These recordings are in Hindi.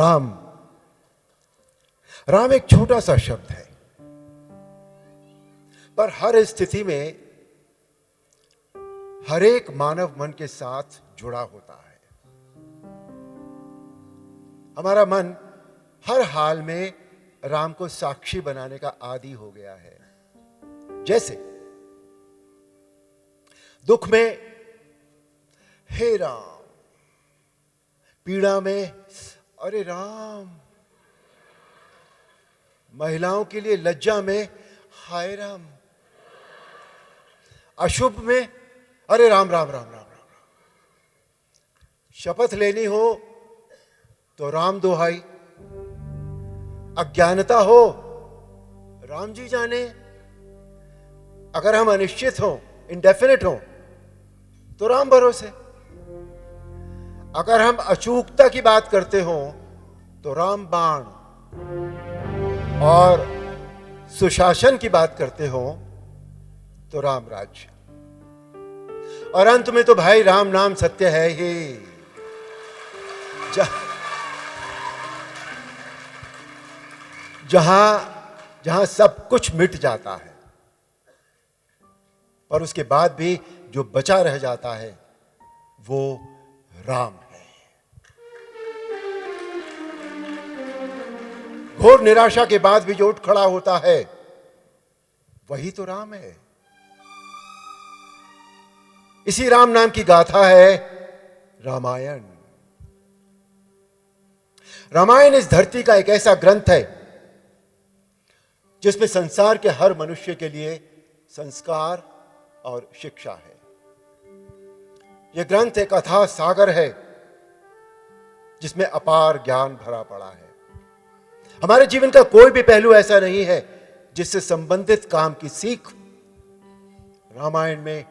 राम। राम एक छोटा सा शब्द है, पर हर स्थिति में हर एक मानव मन के साथ जुड़ा होता है। हमारा मन हर हाल में राम को साक्षी बनाने का आदी हो गया है। जैसे दुख में हे राम, पीड़ा में अरे राम, महिलाओं के लिए लज्जा में हाय राम, अशुभ में अरे राम राम राम राम राम, शपथ लेनी हो तो राम दुहाई, अज्ञानता हो राम जी जाने, अगर हम अनिश्चित हो, इंडेफिनिट हो तो राम भरोसे, अगर हम अचूकता की बात करते हो तो राम बाण, और सुशासन की बात करते हो तो राम राज्य, और अंत में तो भाई राम नाम सत्य है ही। जहां सब कुछ मिट जाता है, पर उसके बाद भी जो बचा रह जाता है वो राम है। घोर निराशा के बाद भी जो उठ खड़ा होता है वही तो राम है। इसी राम नाम की गाथा है रामायण। रामायण इस धरती का एक ऐसा ग्रंथ है जिसमें संसार के हर मनुष्य के लिए संस्कार और शिक्षा है। यह ग्रंथ एक अथाह सागर है जिसमें अपार ज्ञान भरा पड़ा है। हमारे जीवन का कोई भी पहलू ऐसा नहीं है जिससे संबंधित काम की सीख रामायण में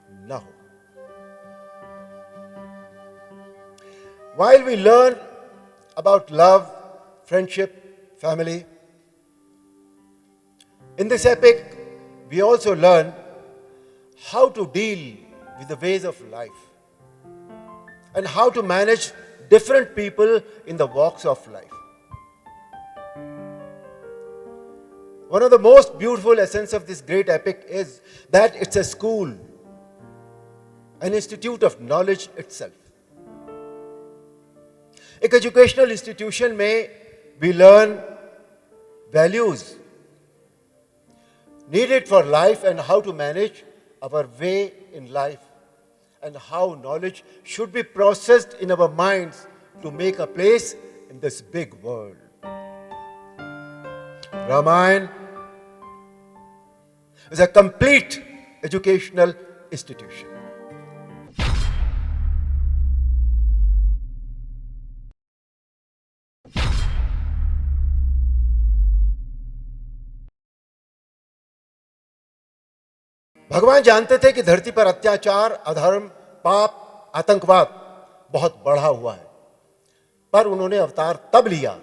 न हो। While we learn about love, friendship, family, in this epic we also learn how to deal with the ways of life and how to manage different people in the walks of life. One of the most beautiful essence of this great epic is that it's a school, an institute of knowledge itself. एक एजुकेशनल इंस्टीट्यूशन में we learn values needed for life and how to manage our way in life, and how knowledge should be processed in our minds to make a place in this big world. Ramayana is a complete educational institution. भगवान जानते थे कि धरती पर अत्याचार, अधर्म, पाप, आतंकवाद बहुत बढ़ा हुआ है, पर उन्होंने अवतार तब लिया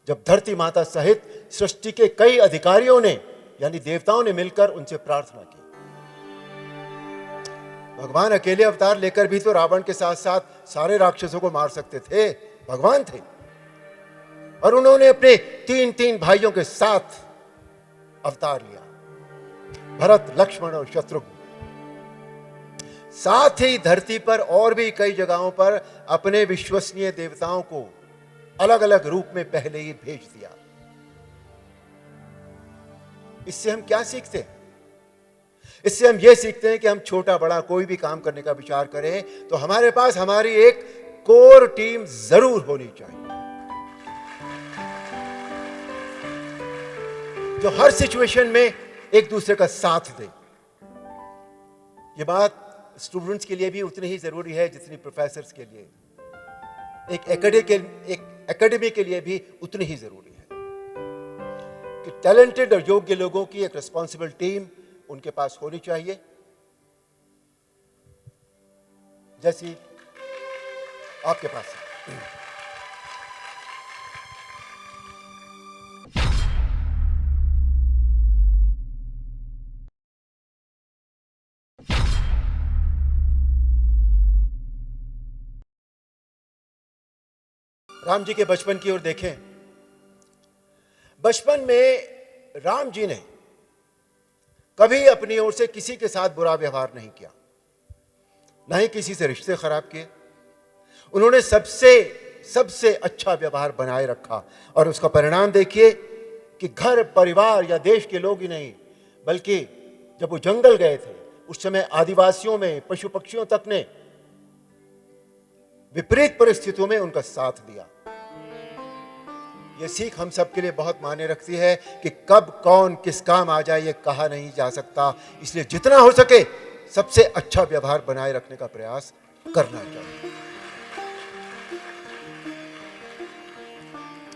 जब धरती माता सहित सृष्टि के कई अधिकारियों ने यानी देवताओं ने मिलकर उनसे प्रार्थना की। भगवान अकेले अवतार लेकर भी तो रावण के साथ साथ सारे राक्षसों को मार सकते थे, भगवान थे, और उन्होंने अपने तीन तीन भाइयों के साथ अवतार लिया, भरत, लक्ष्मण और शत्रुघ्न। साथ ही धरती पर और भी कई जगहों पर अपने विश्वसनीय देवताओं को अलग अलग रूप में पहले ही भेज दिया। इससे हम क्या सीखते हैं? इससे हम यह सीखते हैं कि हम छोटा बड़ा कोई भी काम करने का विचार करें तो हमारे पास हमारी एक कोर टीम जरूर होनी चाहिए, जो हर सिचुएशन में एक दूसरे का साथ दे। ये बात स्टूडेंट्स के लिए भी उतनी ही जरूरी है जितनी प्रोफेसर्स के लिए, एक एकेडमी के लिए भी उतनी ही जरूरी है कि टैलेंटेड और योग्य लोगों की एक रिस्पॉन्सिबल टीम उनके पास होनी चाहिए, जैसी आपके पास है। राम जी के बचपन की ओर देखें। बचपन में राम जी ने कभी अपनी ओर से किसी के साथ बुरा व्यवहार नहीं किया, न ही किसी से रिश्ते खराब किए। उन्होंने सबसे अच्छा व्यवहार बनाए रखा और उसका परिणाम देखिए कि घर परिवार या देश के लोग ही नहीं, बल्कि जब वो जंगल गए थे उस समय आदिवासियों में पशु पक्षियों तक ने विपरीत परिस्थितियों में उनका साथ दिया। यह सीख हम सबके लिए बहुत मायने रखती है कि कब कौन किस काम आ जाए ये कहा नहीं जा सकता। इसलिए जितना हो सके सबसे अच्छा व्यवहार बनाए रखने का प्रयास करना चाहिए।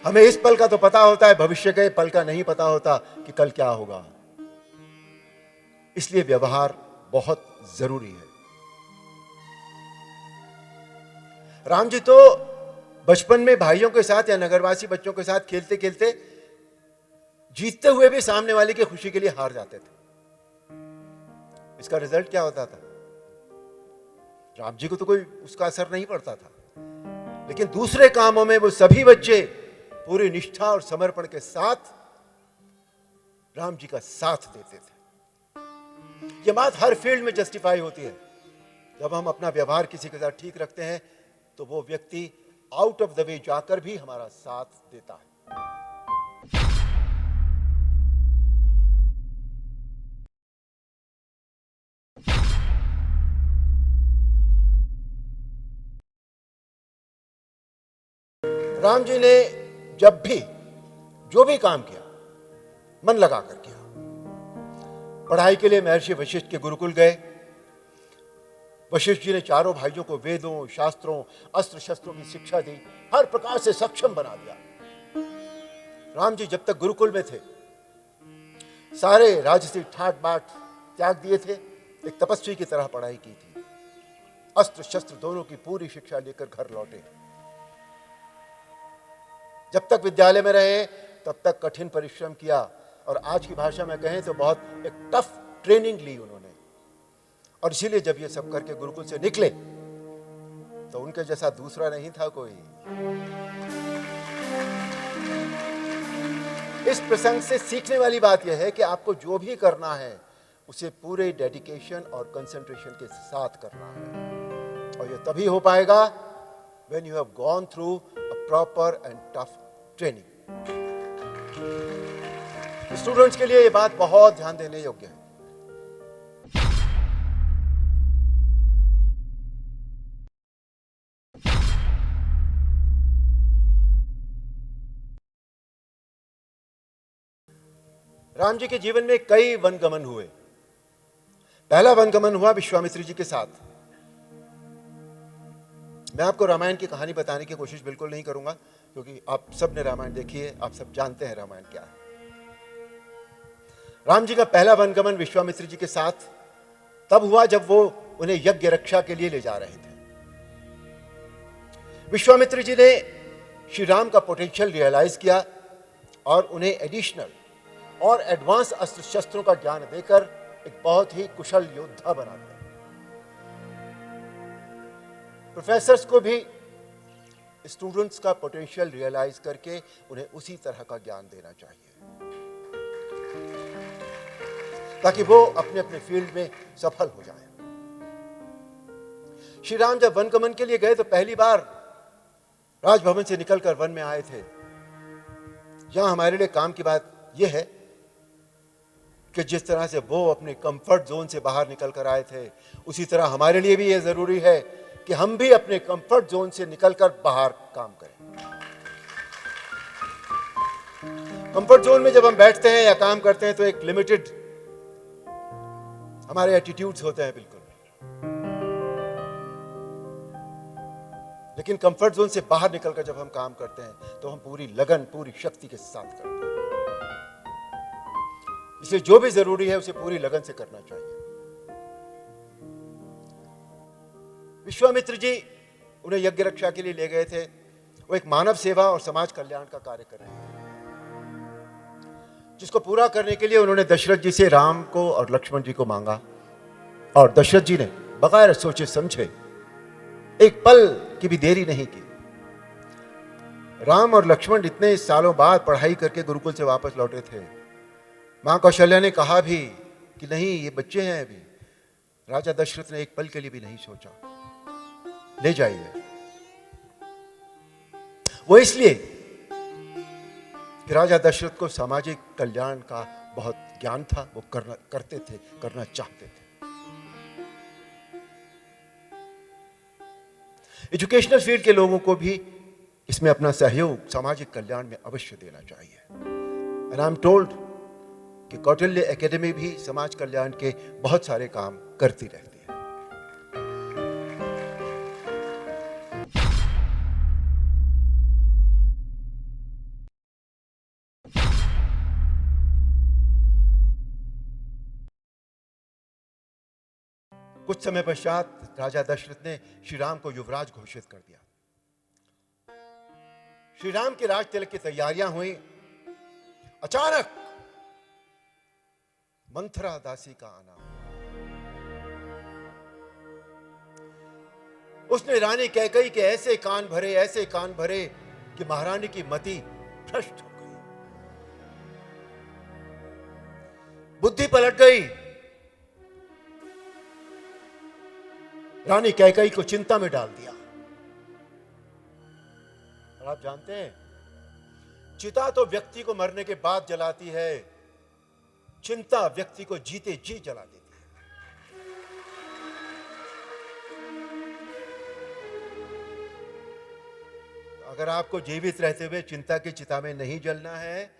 हमें इस पल का तो पता होता है, भविष्य के पल का नहीं पता होता कि कल क्या होगा। इसलिए व्यवहार बहुत जरूरी है। राम जी तो बचपन में भाइयों के साथ या नगरवासी बच्चों के साथ खेलते खेलते जीतते हुए भी सामने वाले की खुशी के लिए हार जाते थे। इसका रिजल्ट क्या होता था? राम जी को तो कोई उसका असर नहीं पड़ता था, लेकिन दूसरे कामों में वो सभी बच्चे पूरी निष्ठा और समर्पण के साथ राम जी का साथ देते थे। यह बात हर फील्ड में जस्टिफाई होती है। जब हम अपना व्यवहार किसी के साथ ठीक रखते हैं तो वो व्यक्ति आउट ऑफ द वे जाकर भी हमारा साथ देता है। राम जी ने जब भी जो भी काम किया मन लगाकर किया। पढ़ाई के लिए महर्षि वशिष्ठ के गुरुकुल गए। वशिष्ठ जी ने चारों भाइयों को वेदों, शास्त्रों, अस्त्र शस्त्रों की शिक्षा दी, हर प्रकार से सक्षम बना दिया। राम जी जब तक गुरुकुल में थे सारे राजसी ठाट बाट त्याग दिए थे, एक तपस्वी की तरह पढ़ाई की थी। अस्त्र शस्त्र दोनों की पूरी शिक्षा लेकर घर लौटे। जब तक विद्यालय में रहे तब तक कठिन परिश्रम किया और आज की भाषा में कहें तो बहुत एक टफ ट्रेनिंग ली उन्होंने। और इसीलिए जब ये सब करके गुरुकुल से निकले तो उनके जैसा दूसरा नहीं था कोई। इस प्रसंग से सीखने वाली बात यह है कि आपको जो भी करना है उसे पूरे डेडिकेशन और कंसंट्रेशन के साथ करना है, और यह तभी हो पाएगा when you have gone through a proper and tough training. Students के लिए यह बात बहुत ध्यान देने योग्य है। राम जी के जीवन में कई वनगमन हुए। पहला वनगमन हुआ विश्वामित्र जी के साथ। मैं आपको रामायण की कहानी बताने की कोशिश बिल्कुल नहीं करूंगा, क्योंकि आप सब ने रामायण देखी है, आप सब जानते हैं रामायण क्या है। राम जी का पहला वनगमन विश्वामित्र जी के साथ तब हुआ जब वो उन्हें यज्ञ रक्षा के लिए ले जा रहे थे। विश्वामित्र जी ने श्री राम का पोटेंशियल रियलाइज किया और उन्हें एडिशनल और एडवांस अस्त्र शस्त्रों का ज्ञान देकर एक बहुत ही कुशल योद्धा बना दिया। प्रोफेसर्स को भी स्टूडेंट्स का पोटेंशियल रियलाइज करके उन्हें उसी तरह का ज्ञान देना चाहिए ताकि वो अपने अपने फील्ड में सफल हो जाए। श्री राम जब वनगमन के लिए गए तो पहली बार राजभवन से निकलकर वन में आए थे। यहां हमारे लिए काम की बात यह है कि जिस तरह से वो अपने कंफर्ट जोन से बाहर निकल कर आए थे, उसी तरह हमारे लिए भी यह जरूरी है कि हम भी अपने कंफर्ट जोन से निकलकर बाहर काम करें। कंफर्ट जोन में जब हम बैठते हैं या काम करते हैं तो एक लिमिटेड हमारे एटीट्यूड्स होते हैं बिल्कुल, लेकिन कंफर्ट जोन से बाहर निकलकर जब हम काम करते हैं तो हम पूरी लगन, पूरी शक्ति के साथ करते हैं। इसलिए जो भी जरूरी है उसे पूरी लगन से करना चाहिए। विश्वामित्र जी उन्हें यज्ञ रक्षा के लिए ले गए थे। वो एक मानव सेवा और समाज कल्याण का कार्य कर रहे थे, जिसको पूरा करने के लिए उन्होंने दशरथ जी से राम को और लक्ष्मण जी को मांगा, और दशरथ जी ने बगैर सोचे समझे एक पल की भी देरी नहीं की। राम और लक्ष्मण इतने सालों बाद पढ़ाई करके गुरुकुल से वापस लौटे थे। मां कौशल्या ने कहा भी कि नहीं, ये बच्चे हैं अभी। राजा दशरथ ने एक पल के लिए भी नहीं सोचा, ले जाइए। वो इसलिए कि राजा दशरथ को सामाजिक कल्याण का बहुत ज्ञान था, वो करना चाहते थे। एजुकेशनल फील्ड के लोगों को भी इसमें अपना सहयोग सामाजिक कल्याण में अवश्य देना चाहिए। एंड आई एम टोल्ड कि कौटिल्य एकेडमी भी समाज कल्याण के बहुत सारे काम करती रहती है। कुछ समय पश्चात राजा दशरथ ने श्री राम को युवराज घोषित कर दिया। श्री राम के राज तिलक की तैयारियां हुई। अचानक मंथरा दासी का आना। उसने रानी कैकेयी के ऐसे कान भरे कि महारानी की मति भ्रष्ट हो गई, बुद्धि पलट गई। रानी कैकेयी को चिंता में डाल दिया। और आप जानते हैं, चिता तो व्यक्ति को मरने के बाद जलाती है, चिंता व्यक्ति को जीते जी जला देती है। अगर आपको जीवित रहते हुए चिंता की चिता में नहीं जलना है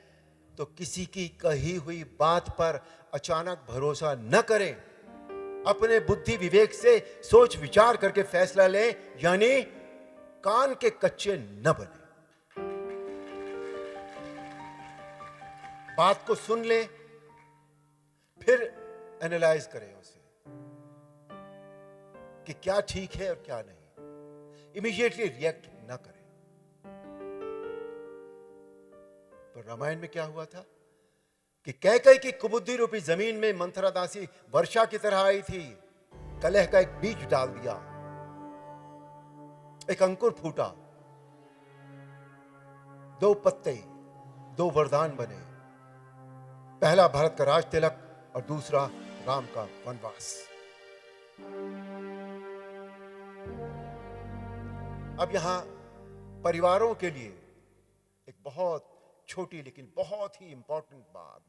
तो किसी की कही हुई बात पर अचानक भरोसा न करें। अपने बुद्धि विवेक से सोच विचार करके फैसला लें, यानी कान के कच्चे न बने। बात को सुन लें, फिर एनालाइज करें उसे कि क्या ठीक है और क्या नहीं। इमीडिएटली रिएक्ट न करें। पर रामायण में क्या हुआ था कि कैकेयी की कुबुद्धि रूपी जमीन में मंथरा दासी वर्षा की तरह आई थी। कलह का एक बीज डाल दिया, एक अंकुर फूटा, 2 पत्ते, 2 वरदान बने। पहला भारत का राज तिलक और दूसरा राम का वनवास। अब यहां परिवारों के लिए एक बहुत छोटी लेकिन बहुत ही इंपॉर्टेंट बात,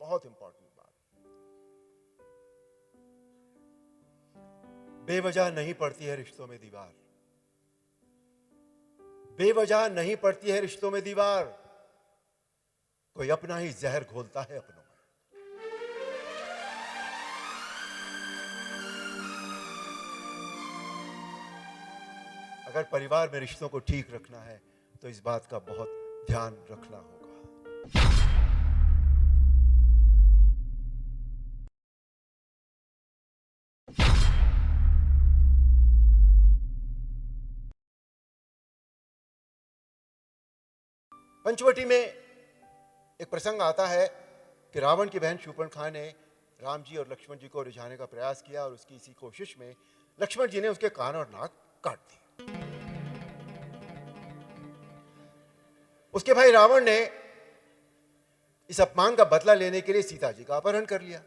बेवजह नहीं पड़ती है रिश्तों में दीवार। बेवजह नहीं पड़ती है रिश्तों में दीवार। कोई अपना ही जहर घोलता है अपनों में। अगर परिवार में रिश्तों को ठीक रखना है तो इस बात का बहुत ध्यान रखना होगा। पंचवटी में एक प्रसंग आता है कि रावण की बहन शूर्पणखा ने राम जी और लक्ष्मण जी को रिझाने का प्रयास किया और उसकी इसी कोशिश में लक्ष्मण जी ने उसके कान और नाक काट दिए। उसके भाई रावण ने इस अपमान का बदला लेने के लिए सीता जी का अपहरण कर लिया।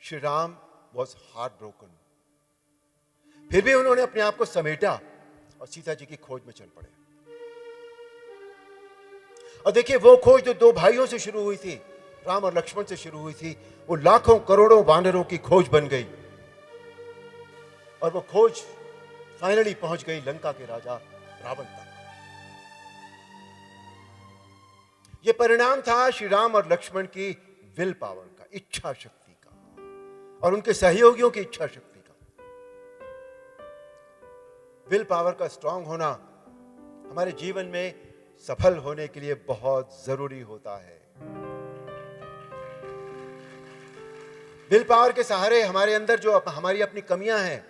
Shri Ram was heart broken. फिर भी उन्होंने अपने आप को समेटा और सीता जी की खोज में चल पड़े। और देखिए, वो खोज जो 2 भाइयों से शुरू हुई थी, राम और लक्ष्मण से शुरू हुई थी, वो लाखों करोड़ों वानरों की खोज बन गई। और वो खोज फाइनली पहुंच गई लंका के राजा रावण तक। ये परिणाम था श्री राम और लक्ष्मण की विल पावर का, इच्छा शक्ति का, और उनके सहयोगियों की इच्छा शक्ति का। विल पावर का स्ट्रांग होना हमारे जीवन में सफल होने के लिए बहुत जरूरी होता है। विल पावर के सहारे हमारे अंदर जो हमारी अपनी कमियां हैं,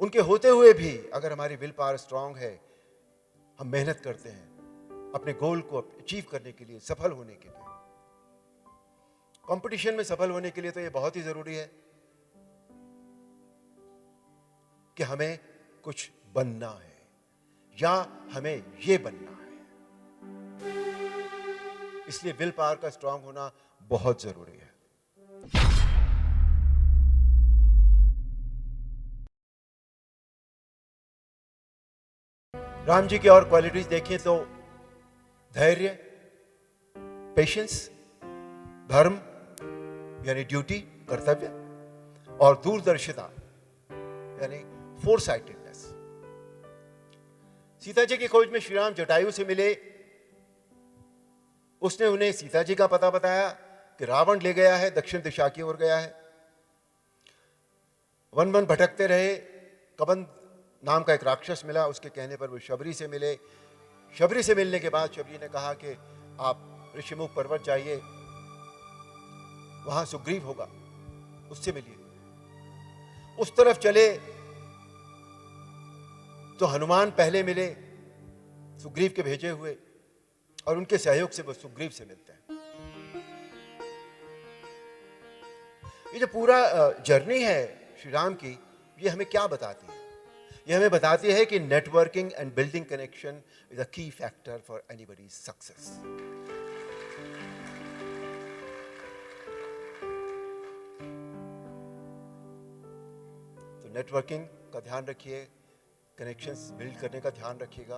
उनके होते हुए भी अगर हमारी विल पावर स्ट्रांग है, हम मेहनत करते हैं अपने गोल को अचीव करने के लिए, सफल होने के लिए। कंपटीशन में सफल होने के लिए तो यह बहुत ही जरूरी है कि हमें कुछ बनना है, या हमें ये बनना है। इसलिए विल पावर का स्ट्रांग होना बहुत जरूरी है। राम जी की और क्वालिटीज देखें तो धैर्य, पेशेंस, धर्म यानी ड्यूटी, कर्तव्य, और दूरदर्शिता यानी फोरसाइटेडनेस। सीता जी की खोज में श्री राम जटायु से मिले। उसने उन्हें सीता जी का पता बताया कि रावण ले गया है, दक्षिण दिशा की ओर गया है। वन वन भटकते रहे। कबंध नाम का एक राक्षस मिला, उसके कहने पर वो शबरी से मिले। शबरी से मिलने के बाद शबरी ने कहा कि आप ऋषिमुख पर्वत जाइए, वहां सुग्रीव होगा, उससे मिलिए। उस तरफ चले तो हनुमान पहले मिले सुग्रीव के भेजे हुए, और उनके सहयोग से वो सुग्रीव से मिलते हैं। ये जो पूरा जर्नी है श्री राम की, ये हमें क्या बताती है? ये हमें बताती है कि networking and building connection is a की फैक्टर फॉर एनीबॉडीज सक्सेस। तो नेटवर्किंग का ध्यान रखिए, कनेक्शंस बिल्ड करने का ध्यान रखिएगा।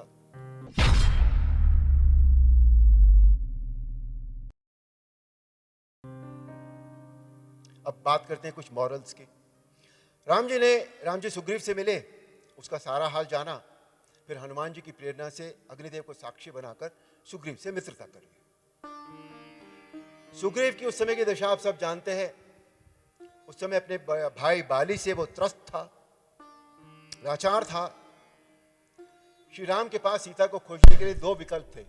अब बात करते हैं कुछ मॉरल्स की। राम जी सुग्रीव से मिले, उसका सारा हाल जाना, फिर हनुमान जी की प्रेरणा से अग्निदेव को साक्षी बनाकर सुग्रीव से मित्रता कर ली। सुग्रीव की उस समय की दशा आप सब जानते हैं। उस समय अपने भाई बाली से वो त्रस्त था, लाचार था। श्री राम के पास सीता को खोजने के लिए दो विकल्प थे।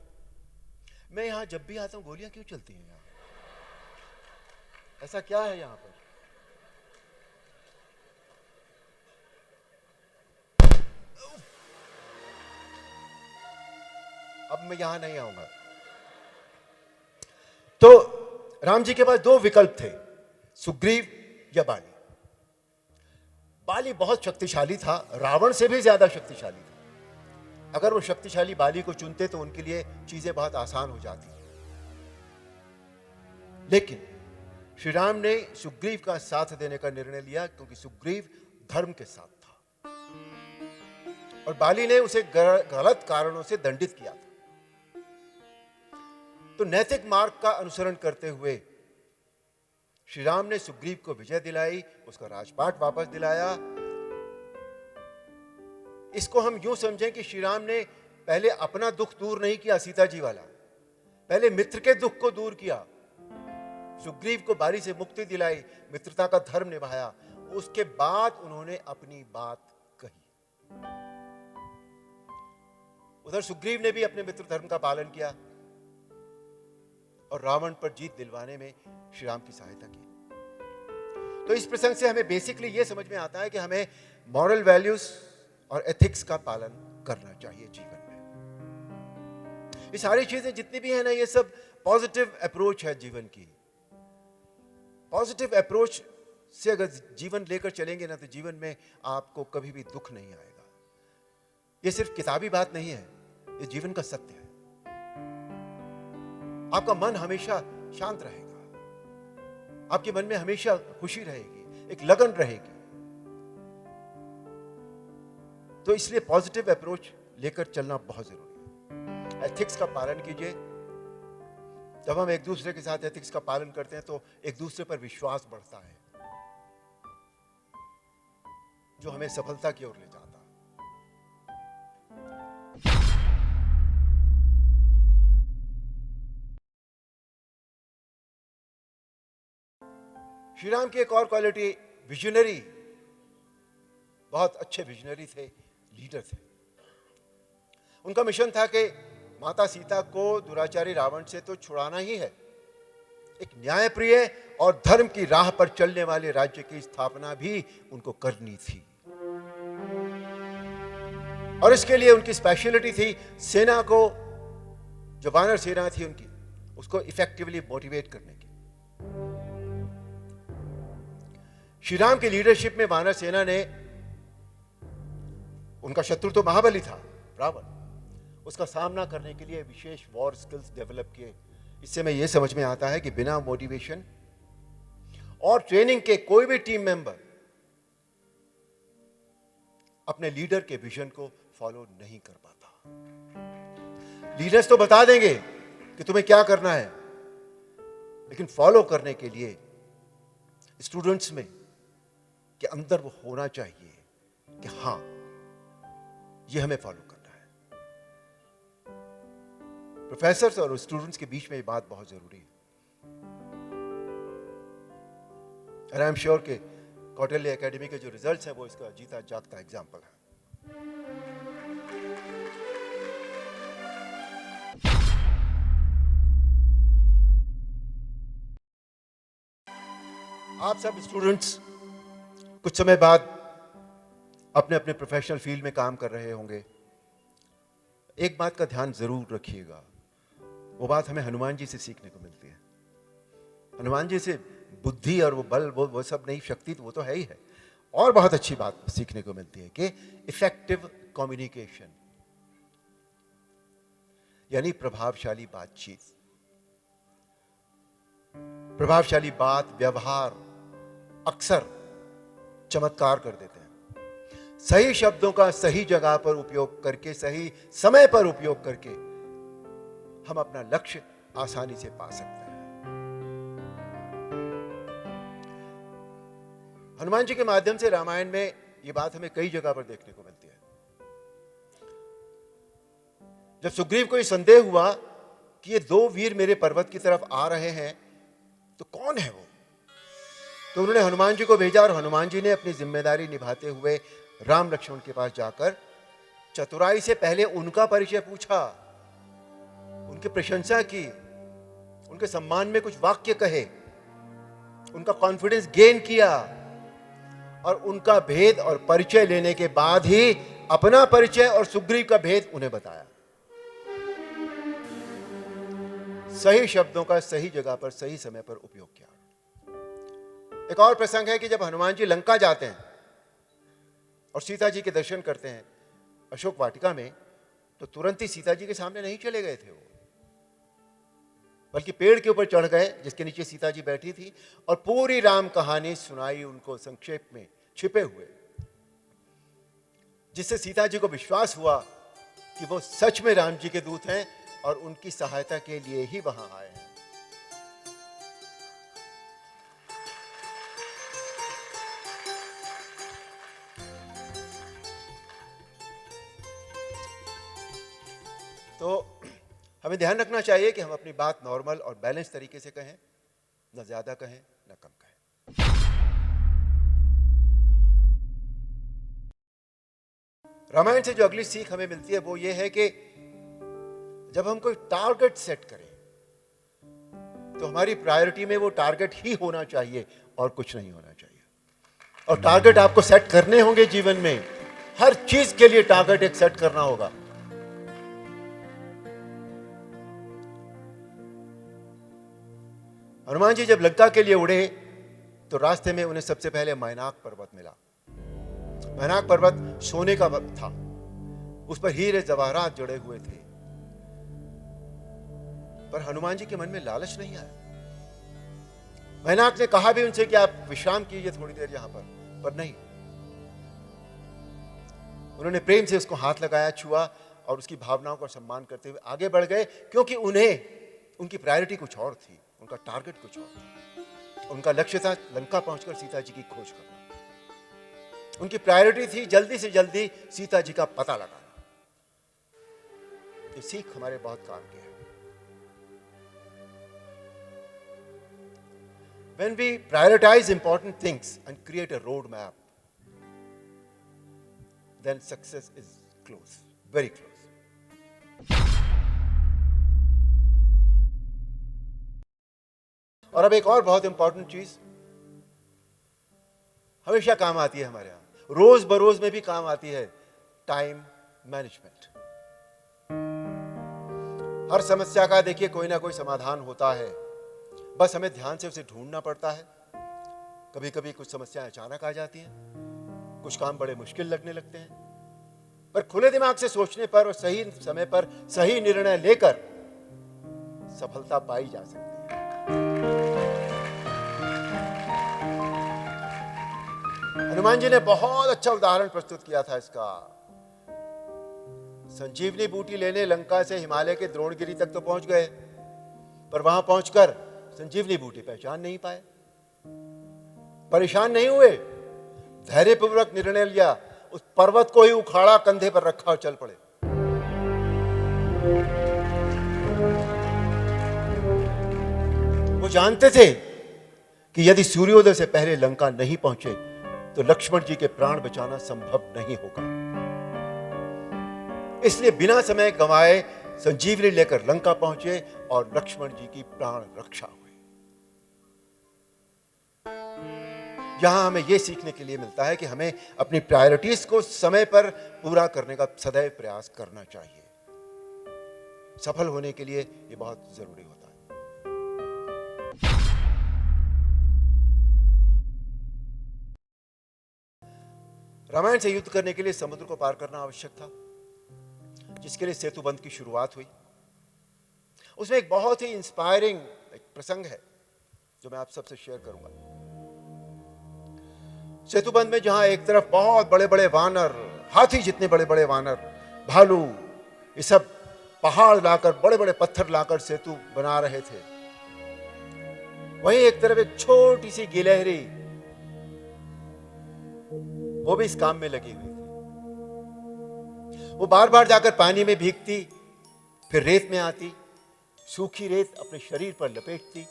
मैं यहां जब भी आता हूं गोलियां क्यों चलती हैं? यहां ऐसा क्या है यहां पर? अब मैं यहां नहीं आऊंगा। तो राम जी के पास दो विकल्प थे, सुग्रीव या बाली। बाली बहुत शक्तिशाली था, रावण से भी ज्यादा शक्तिशाली था। अगर वो शक्तिशाली बाली को चुनते तो उनके लिए चीजें बहुत आसान हो जाती। लेकिन श्री राम ने सुग्रीव का साथ देने का निर्णय लिया, क्योंकि सुग्रीव धर्म के साथ था और बाली ने उसे गलत कारणों से दंडित किया था। तो नैतिक मार्ग का अनुसरण करते हुए श्री राम ने सुग्रीव को विजय दिलाई, उसका राजपाट वापस दिलाया। इसको हम यूं समझें कि श्री राम ने पहले अपना दुख दूर नहीं किया, सीता जी वाला, पहले मित्र के दुख को दूर किया। सुग्रीव को बाली से मुक्ति दिलाई, मित्रता का धर्म निभाया। उसके बाद उन्होंने अपनी बात कही। उधर सुग्रीव ने भी अपने मित्र धर्म का पालन किया और रावण पर जीत दिलवाने में श्री राम की सहायता की। तो इस प्रसंग से हमें बेसिकली यह समझ में आता है कि हमें मॉरल वैल्यूज और एथिक्स का पालन करना चाहिए जीवन में। ये सारी चीजें जितनी भी है ना, ये सब पॉजिटिव अप्रोच है जीवन की। पॉजिटिव अप्रोच से अगर जीवन लेकर चलेंगे ना, तो जीवन में आपको कभी भी दुख नहीं आएगा। ये सिर्फ किताबी बात नहीं है, ये जीवन का सत्य है। आपका मन हमेशा शांत रहेगा, आपके मन में हमेशा खुशी रहेगी, एक लगन रहेगी। तो इसलिए पॉजिटिव अप्रोच लेकर चलना बहुत जरूरी है। एथिक्स का पालन कीजिए। जब हम एक दूसरे के साथ एथिक्स का पालन करते हैं तो एक दूसरे पर विश्वास बढ़ता है, जो हमें सफलता की ओर ले जाता है। श्री राम की एक और क्वालिटी विजनरी, बहुत अच्छे विजनरी थे, लीडर थे। उनका मिशन था कि माता सीता को दुराचारी रावण से तो छुड़ाना ही है, एक न्यायप्रिय और धर्म की राह पर चलने वाले राज्य की स्थापना भी उनको करनी थी। और इसके लिए उनकी स्पेशलिटी थी सेना को, जो वानर सेना थी उनकी, उसको इफेक्टिवली मोटिवेट करने की। श्री राम की लीडरशिप में वानर सेना ने, उनका शत्रु तो महाबली था रावण, उसका सामना करने के लिए विशेष वॉर स्किल्स डेवलप किए। इससे मैं ये समझ में आता है कि बिना मोटिवेशन और ट्रेनिंग के कोई भी टीम मेंबर अपने लीडर के विजन को फॉलो नहीं कर पाता। लीडर्स तो बता देंगे कि तुम्हें क्या करना है, लेकिन फॉलो करने के लिए स्टूडेंट्स में के अंदर वो होना चाहिए कि हां, ये हमें फॉलो करना है। प्रोफेसर्स और स्टूडेंट्स के बीच में ये बात बहुत जरूरी है। और आई एम श्योर कि कौटिल्य एकेडमी के जो रिजल्ट्स हैं वो इसका जीता जागता एग्जाम्पल है। आप सब स्टूडेंट्स कुछ समय बाद अपने अपने प्रोफेशनल फील्ड में काम कर रहे होंगे। एक बात का ध्यान जरूर रखिएगा, वो बात हमें हनुमान जी से सीखने को मिलती है। हनुमान जी से बुद्धि और वो बल वो सब नहीं, शक्ति तो वो तो है ही है। और बहुत अच्छी बात सीखने को मिलती है कि इफेक्टिव कम्युनिकेशन, यानी प्रभावशाली बातचीत, प्रभावशाली बात व्यवहार अक्सर चमत्कार कर देते हैं। सही शब्दों का सही जगह पर उपयोग करके, सही समय पर उपयोग करके हम अपना लक्ष्य आसानी से पा सकते हैं। हनुमान जी के माध्यम से रामायण में यह बात हमें कई जगह पर देखने को मिलती है। जब सुग्रीव को यह संदेह हुआ कि ये दो वीर मेरे पर्वत की तरफ आ रहे हैं, तो कौन है वो, तो उन्होंने हनुमान जी को भेजा और हनुमान जी ने अपनी जिम्मेदारी निभाते हुए राम लक्ष्मण के पास जाकर चतुराई से पहले उनका परिचय पूछा, उनकी प्रशंसा की, उनके सम्मान में कुछ वाक्य कहे, उनका कॉन्फिडेंस गेन किया और उनका भेद और परिचय लेने के बाद ही अपना परिचय और सुग्रीव का भेद उन्हें बताया। सही शब्दों का सही जगह पर सही समय पर उपयोग किया। एक और प्रसंग है कि जब हनुमान जी लंका जाते हैं और सीता जी के दर्शन करते हैं अशोक वाटिका में, तो तुरंत ही सीता जी के सामने नहीं चले गए थे वो, बल्कि पेड़ के ऊपर चढ़ गए जिसके नीचे सीता जी बैठी थी और पूरी राम कहानी सुनाई उनको संक्षेप में छिपे हुए, जिससे सीता जी को विश्वास हुआ कि वो सच में राम जी के दूत हैं और उनकी सहायता के लिए ही वहां आए हैं। तो हमें ध्यान रखना चाहिए कि हम अपनी बात नॉर्मल और बैलेंस तरीके से कहें, न ज्यादा कहें न कम कहें। रामायण से जो अगली सीख हमें मिलती है वो ये है कि जब हम कोई टारगेट सेट करें तो हमारी प्रायोरिटी में वो टारगेट ही होना चाहिए और कुछ नहीं होना चाहिए। और टारगेट आपको सेट करने होंगे जीवन में, हर चीज के लिए टारगेट एक सेट करना होगा। हनुमान जी जब लंका के लिए उड़े तो रास्ते में उन्हें सबसे पहले मैनाक पर्वत मिला। मैनाक पर्वत सोने का था, उस पर हीरे जवाहरात जड़े हुए थे, पर हनुमान जी के मन में लालच नहीं आया। मैनाक ने कहा भी उनसे कि आप विश्राम कीजिए थोड़ी देर यहां पर नहीं। उन्होंने प्रेम से उसको हाथ लगाया, छुआ और उसकी भावनाओं का सम्मान करते हुए आगे बढ़ गए, क्योंकि उनकी प्रायोरिटी कुछ और थी, उनका टारगेट कुछ और था। उनका लक्ष्य था लंका पहुंचकर सीता जी की खोज करना। उनकी प्रायोरिटी थी जल्दी से जल्दी सीता जी का पता लगाना। ये सीख हमारे बहुत काम की है। When we prioritize important things and create a roadmap, then success is close, very close. और अब एक और बहुत इंपॉर्टेंट चीज हमेशा काम आती है हमारे यहां, रोज बरोज में भी काम आती है, टाइम मैनेजमेंट। हर समस्या का देखिए कोई ना कोई समाधान होता है, बस हमें ध्यान से उसे ढूंढना पड़ता है। कभी कभी कुछ समस्याएं अचानक आ जाती हैं, कुछ काम बड़े मुश्किल लगने लगते हैं, पर खुले दिमाग से सोचने पर और सही समय पर सही निर्णय लेकर सफलता पाई जा सकती है। हनुमान जी ने बहुत अच्छा उदाहरण प्रस्तुत किया था इसका। संजीवनी बूटी लेने लंका से हिमालय के द्रोणगिरी तक तो पहुंच गए, पर वहां पहुंचकर संजीवनी बूटी पहचान नहीं पाए। परेशान नहीं हुए, धैर्यपूर्वक निर्णय लिया, उस पर्वत को ही उखाड़ा, कंधे पर रखा और चल पड़े। वो जानते थे कि यदि सूर्योदय से पहले लंका नहीं पहुंचे तो लक्ष्मण जी के प्राण बचाना संभव नहीं होगा। इसलिए बिना समय गंवाए संजीवनी लेकर लंका पहुंचे और लक्ष्मण जी की प्राण रक्षा हुई। यहां हमें यह सीखने के लिए मिलता है कि हमें अपनी प्रायोरिटीज को समय पर पूरा करने का सदैव प्रयास करना चाहिए। सफल होने के लिए यह बहुत जरूरी होता है। रामायण से युद्ध करने के लिए समुद्र को पार करना आवश्यक था, जिसके लिए सेतु बंध की शुरुआत हुई। उसमें एक बहुत ही इंस्पायरिंग एक प्रसंग है जो मैं आप सबसे शेयर करूंगा। सेतुबंध में जहां एक तरफ बहुत बड़े बड़े वानर, हाथी जितने बड़े बड़े वानर, भालू, ये सब पहाड़ लाकर, बड़े बड़े पत्थर लाकर सेतु बना रहे थे, वहीं एक तरफ एक छोटी सी गिलहरी, वो भी इस काम में लगी हुई थी। वो बार बार जाकर पानी में भीगती, फिर रेत में आती, सूखी रेत अपने शरीर पर लपेटती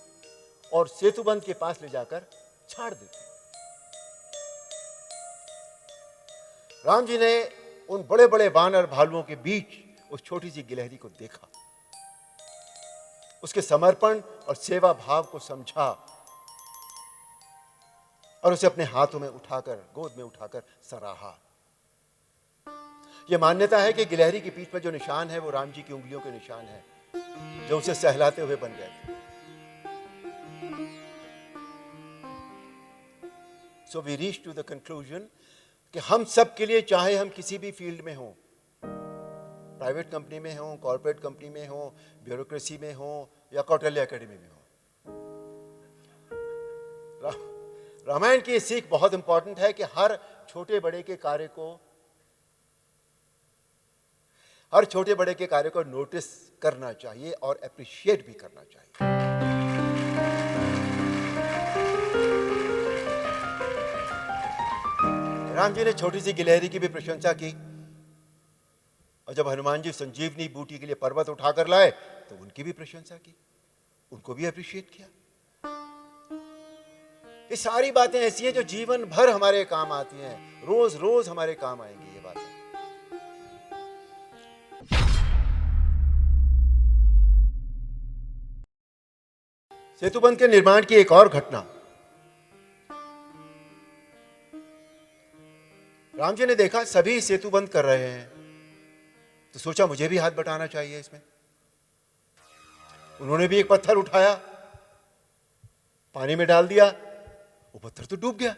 और सेतुबंध के पास ले जाकर छाड़ देती। राम जी ने उन बड़े बड़े वानर भालुओं के बीच उस छोटी सी गिलहरी को देखा, उसके समर्पण और सेवा भाव को समझा और उसे अपने हाथों में उठाकर, गोद में उठाकर सराहा। यह मान्यता है कि गिलहरी की पीठ पर जो निशान है वो राम जी की उंगलियों के निशान है, जो उसे सहलाते हुए बन गए थे। So we reach to the conclusion कि हम सब के लिए, चाहे हम किसी भी फील्ड में हों, प्राइवेट कंपनी में हों, कॉर्पोरेट कंपनी में हों, ब्यूरोक्रेसी में हों या कौटिल्य एकेडमी में हों, रामायण की ये सीख बहुत इंपॉर्टेंट है कि हर छोटे बड़े के कार्य को नोटिस करना चाहिए और एप्रिशिएट भी करना चाहिए। राम जी ने छोटी सी गिलहरी की भी प्रशंसा की और जब हनुमान जी संजीवनी बूटी के लिए पर्वत उठाकर लाए तो उनकी भी प्रशंसा की, उनको भी एप्रिशिएट किया। ये सारी बातें ऐसी हैं जो जीवन भर हमारे काम आती हैं, रोज रोज हमारे काम आएंगी ये बातें। सेतुबंध के निर्माण की एक और घटना। राम जी ने देखा सभी सेतुबंध कर रहे हैं तो सोचा मुझे भी हाथ बटाना चाहिए इसमें। उन्होंने भी एक पत्थर उठाया, पानी में डाल दिया, वो पत्थर तो डूब गया।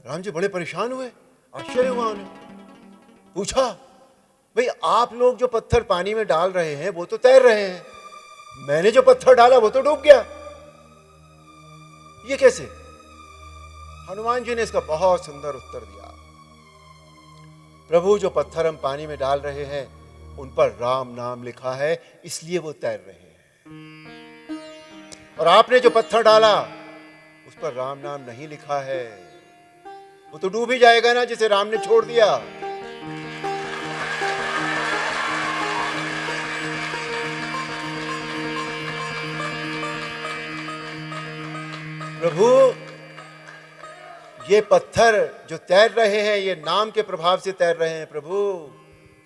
राम जी बड़े परेशान हुए, आश्चर्य हुआ उन्हें। पूछा, भाई आप लोग जो पत्थर पानी में डाल रहे हैं वो तो तैर रहे हैं, मैंने जो पत्थर डाला वो तो डूब गया, ये कैसे? हनुमान जी ने इसका बहुत सुंदर उत्तर दिया। प्रभु, जो पत्थर हम पानी में डाल रहे हैं उन पर राम नाम लिखा है, इसलिए वो तैर रहे हैं, और आपने जो पत्थर डाला उस पर राम नाम नहीं लिखा है, वो तो डूब ही जाएगा ना, जिसे राम ने छोड़ दिया। प्रभु, ये पत्थर जो तैर रहे हैं ये नाम के प्रभाव से तैर रहे हैं, प्रभु,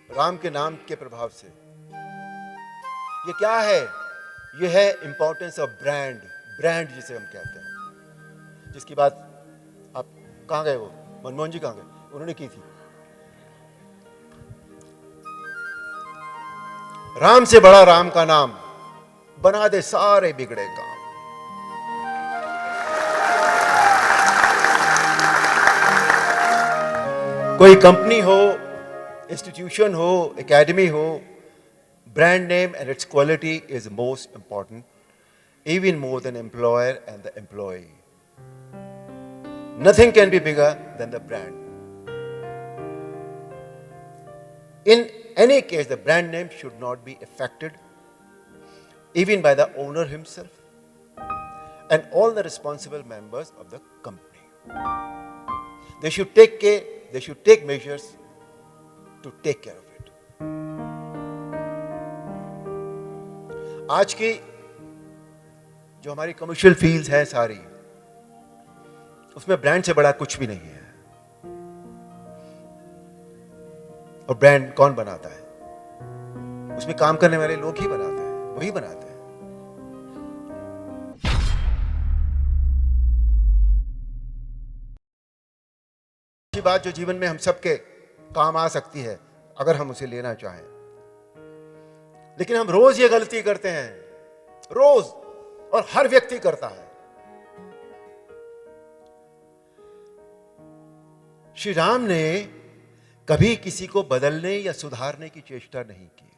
राम के नाम के प्रभाव से। ये क्या है? ये है इंपॉर्टेंस ऑफ ब्रांड, ब्रांड जिसे हम कहते हैं, जिसकी बात आप कहां गए, वो मनमोहन जी कहां गए, उन्होंने की थी। राम से बड़ा राम का नाम, बना दे सारे बिगड़े काम। कोई कंपनी हो, इंस्टीट्यूशन हो, एकेडमी हो, brand name and its quality is most important, even more than employer and the employee. Nothing can be bigger than the brand. In any case, the brand name should not be affected, even by the owner himself and all the responsible members of the company. They should take measures to take care of it. आज की जो हमारी कमर्शियल फील्ड्स हैं सारी, उसमें ब्रांड से बड़ा कुछ भी नहीं है। और ब्रांड कौन बनाता है? उसमें काम करने वाले लोग ही बनाते हैं, वही बनाते हैं। अच्छी बात जो जीवन में हम सबके काम आ सकती है अगर हम उसे लेना चाहें, लेकिन हम रोज ये गलती करते हैं, रोज, और हर व्यक्ति करता है। श्री राम ने कभी किसी को बदलने या सुधारने की चेष्टा नहीं की।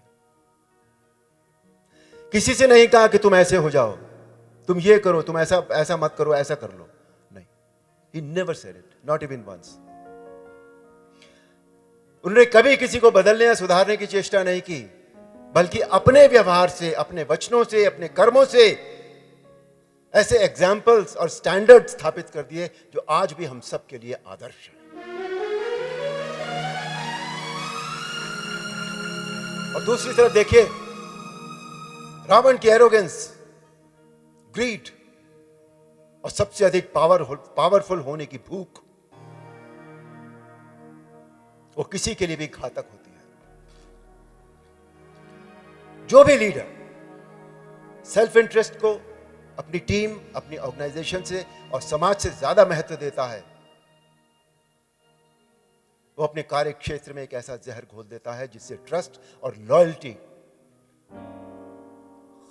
किसी से नहीं कहा कि तुम ऐसे हो जाओ, तुम ये करो, तुम ऐसा मत करो, ऐसा कर लो, नहीं। He never said it, not even once. उन्होंने कभी किसी को बदलने या सुधारने की चेष्टा नहीं की, बल्कि अपने व्यवहार से, अपने वचनों से, अपने कर्मों से ऐसे एग्जाम्पल्स और स्टैंडर्ड स्थापित कर दिए जो आज भी हम सब के लिए आदर्श है। और दूसरी तरफ देखिए, रावण की एरोगेंस, ग्रीड और सबसे अधिक पावरफुल होने की भूख, वो किसी के लिए भी घातक होती है। जो भी लीडर सेल्फ इंटरेस्ट को अपनी टीम, अपनी ऑर्गेनाइजेशन से और समाज से ज्यादा महत्व देता है, वो अपने कार्य क्षेत्र में एक ऐसा जहर घोल देता है जिससे ट्रस्ट और लॉयल्टी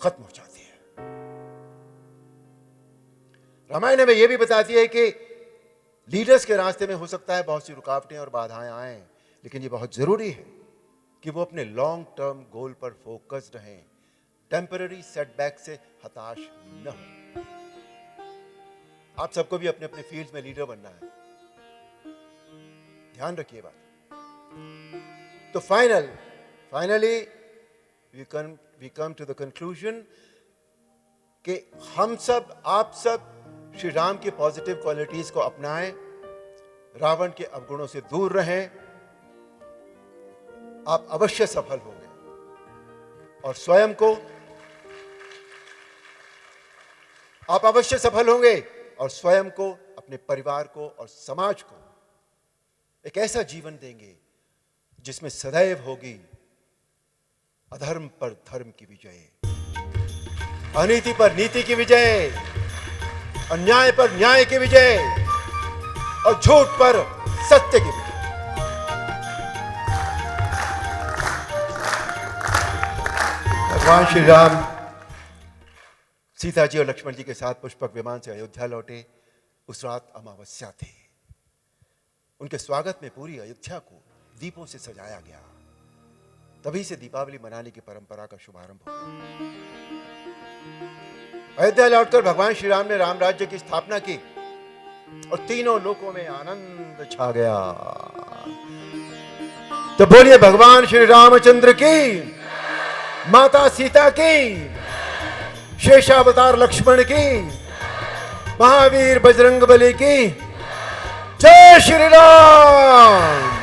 खत्म हो जाती है। रामायण में यह भी बताती है कि लीडर्स के रास्ते में हो सकता है बहुत सी रुकावटें और बाधाएं आए, लेकिन ये बहुत जरूरी है कि वो अपने लॉन्ग टर्म गोल पर फोकस्ड रहें, टेम्पररी सेटबैक से हताश न हो। आप सबको भी अपने अपने फील्ड में लीडर बनना है, ध्यान रखिए बात। तो finally we come to the conclusion कि हम सब, आप सब श्री राम की पॉजिटिव क्वालिटीज को अपनाएं, रावण के अवगुणों से दूर रहें, आप अवश्य सफल होंगे। और स्वयं को आप अवश्य सफल होंगे और स्वयं को, अपने परिवार को और समाज को एक ऐसा जीवन देंगे जिसमें सदैव होगी अधर्म पर धर्म की विजय, अनीति पर नीति की विजय, अन्याय पर न्याय की विजय और झूठ पर सत्य की विजय। भगवान श्री राम सीता जी और लक्ष्मण जी के साथ पुष्पक विमान से अयोध्या लौटे। उस रात अमावस्या थी। उनके स्वागत में पूरी अयोध्या को दीपों से सजाया गया। तभी से दीपावली मनाने की परंपरा का शुभारंभ हो गया। अयोध्या लौटकर भगवान श्री राम ने राम राज्य की स्थापना की और तीनों लोकों में आनंद छा गया। तो बोलिए भगवान श्री रामचंद्र की, माता सीता की, शेषावतार लक्ष्मण की, महावीर बजरंगबली की जय श्री राम।